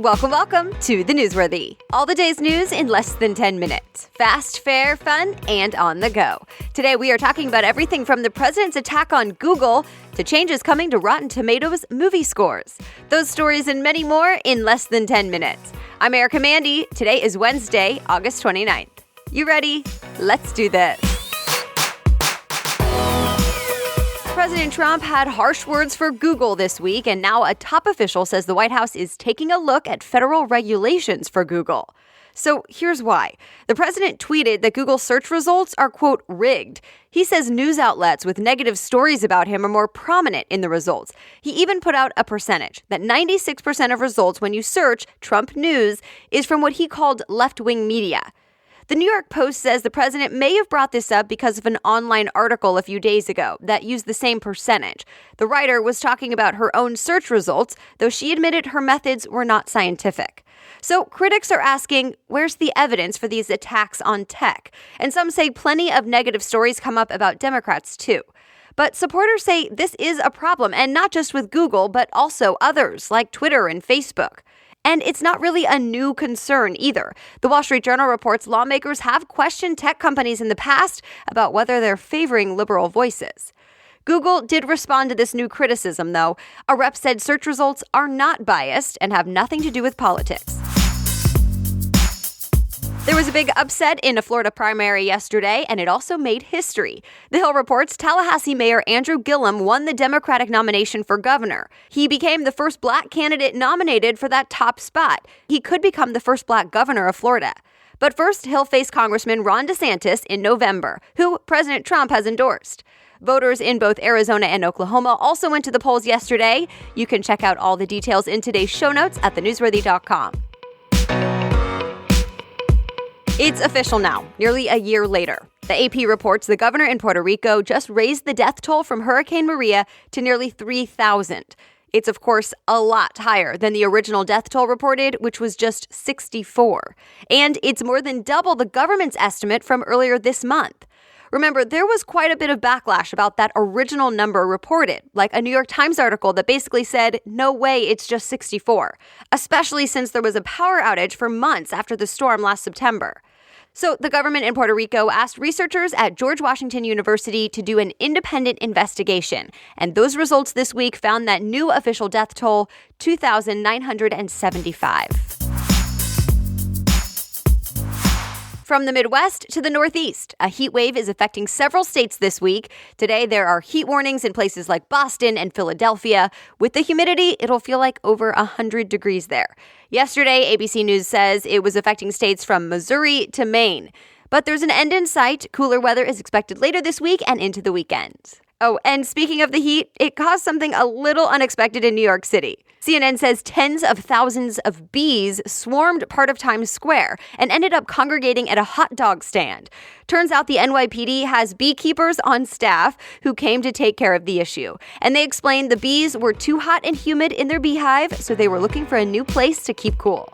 Welcome to The Newsworthy. All the day's news in less than 10 minutes. Fast, fair, fun, and on the go. Today we are talking about everything from the president's attack on Google to changes coming to Rotten Tomatoes movie scores. Those stories and many more in less than 10 minutes. I'm Erica Mandy. Today is Wednesday, August 29th. You ready? Let's do this. President Trump had harsh words for Google this week, and now a top official says the White House is taking a look at federal regulations for Google. So here's why. The president tweeted that Google's search results are, quote, rigged. He says news outlets with negative stories about him are more prominent in the results. He even put out a percentage that 96% of results when you search Trump news is from what he called left-wing media. The New York Post says the president may have brought this up because of an online article a few days ago that used the same percentage. The writer was talking about her own search results, though she admitted her methods were not scientific. So critics are asking, where's the evidence for these attacks on tech? And some say plenty of negative stories come up about Democrats, too. But supporters say this is a problem, and not just with Google, but also others like Twitter and Facebook. And it's not really a new concern either. The Wall Street Journal reports lawmakers have questioned tech companies in the past about whether they're favoring liberal voices. Google did respond to this new criticism, though. A rep said search results are not biased and have nothing to do with politics. There was a big upset in a Florida primary yesterday, and it also made history. The Hill reports Tallahassee Mayor Andrew Gillum won the Democratic nomination for governor. He became the first black candidate nominated for that top spot. He could become the first black governor of Florida. But first, he'll face Congressman Ron DeSantis in November, who President Trump has endorsed. Voters in both Arizona and Oklahoma also went to the polls yesterday. You can check out all the details in today's show notes at thenewsworthy.com. It's official now, nearly a year later. The AP reports the governor in Puerto Rico just raised the death toll from Hurricane Maria to nearly 3,000. It's, of course, a lot higher than the original death toll reported, which was just 64. And it's more than double the government's estimate from earlier this month. Remember, there was quite a bit of backlash about that original number reported, like a New York Times article that basically said, no way, it's just 64, especially since there was a power outage for months after the storm last September. So the government in Puerto Rico asked researchers at George Washington University to do an independent investigation. And those results this week found that new official death toll, 2,975. From the Midwest to the Northeast, a heat wave is affecting several states this week. Today, there are heat warnings in places like Boston and Philadelphia. With the humidity, it'll feel like over 100 degrees there. Yesterday, ABC News says it was affecting states from Missouri to Maine. But there's an end in sight. Cooler weather is expected later this week and into the weekend. Oh, and speaking of the heat, it caused something a little unexpected in New York City. CNN says tens of thousands of bees swarmed part of Times Square and ended up congregating at a hot dog stand. Turns out the NYPD has beekeepers on staff who came to take care of the issue. And they explained the bees were too hot and humid in their beehive, so they were looking for a new place to keep cool.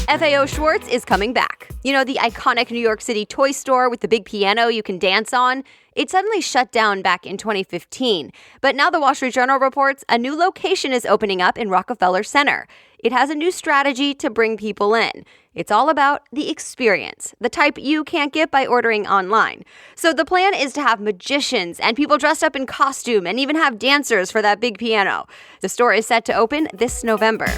FAO Schwarz is coming back. You know, the iconic New York City toy store with the big piano you can dance on? It suddenly shut down back in 2015. But now the Wall Street Journal reports a new location is opening up in Rockefeller Center. It has a new strategy to bring people in. It's all about the experience, the type you can't get by ordering online. So the plan is to have magicians and people dressed up in costume and even have dancers for that big piano. The store is set to open this November.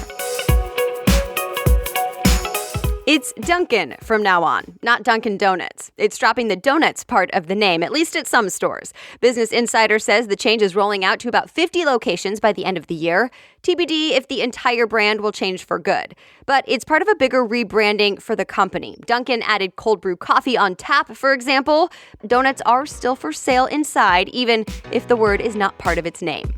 It's Dunkin from now on, not Dunkin Donuts. It's dropping the donuts part of the name, at least at some stores. Business Insider says the change is rolling out to about 50 locations by the end of the year. TBD if the entire brand will change for good. But it's part of a bigger rebranding for the company. Dunkin added cold brew coffee on tap, for example. Donuts are still for sale inside, even if the word is not part of its name.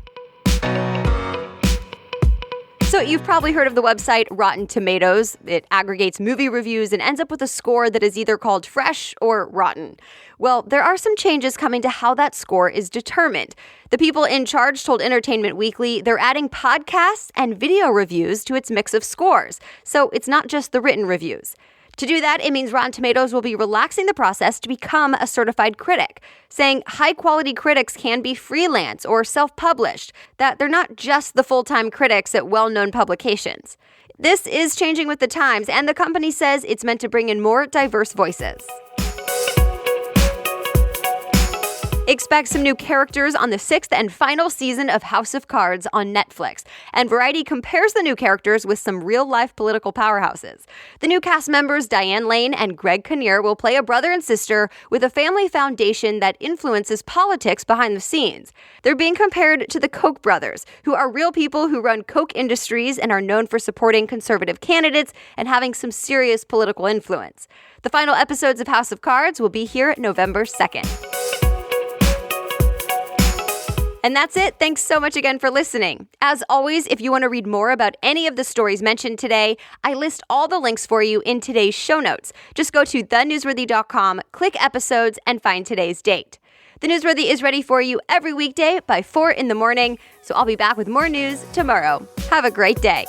So you've probably heard of the website Rotten Tomatoes. It aggregates movie reviews and ends up with a score that is either called fresh or rotten. Well, there are some changes coming to how that score is determined. The people in charge told Entertainment Weekly they're adding podcasts and video reviews to its mix of scores. So it's not just the written reviews. To do that, it means Rotten Tomatoes will be relaxing the process to become a certified critic, saying high-quality critics can be freelance or self-published, that they're not just the full-time critics at well-known publications. This is changing with the times, and the company says it's meant to bring in more diverse voices. Expect some new characters on the 6th and final season of House of Cards on Netflix. And Variety compares the new characters with some real-life political powerhouses. The new cast members, Diane Lane and Greg Kinnear, will play a brother and sister with a family foundation that influences politics behind the scenes. They're being compared to the Koch brothers, who are real people who run Koch Industries and are known for supporting conservative candidates and having some serious political influence. The final episodes of House of Cards will be here November 2nd. And that's it. Thanks so much again for listening. As always, if you want to read more about any of the stories mentioned today, I list all the links for you in today's show notes. Just go to thenewsworthy.com, click episodes, and find today's date. The Newsworthy is ready for you every weekday by 4 in the morning, so I'll be back with more news tomorrow. Have a great day.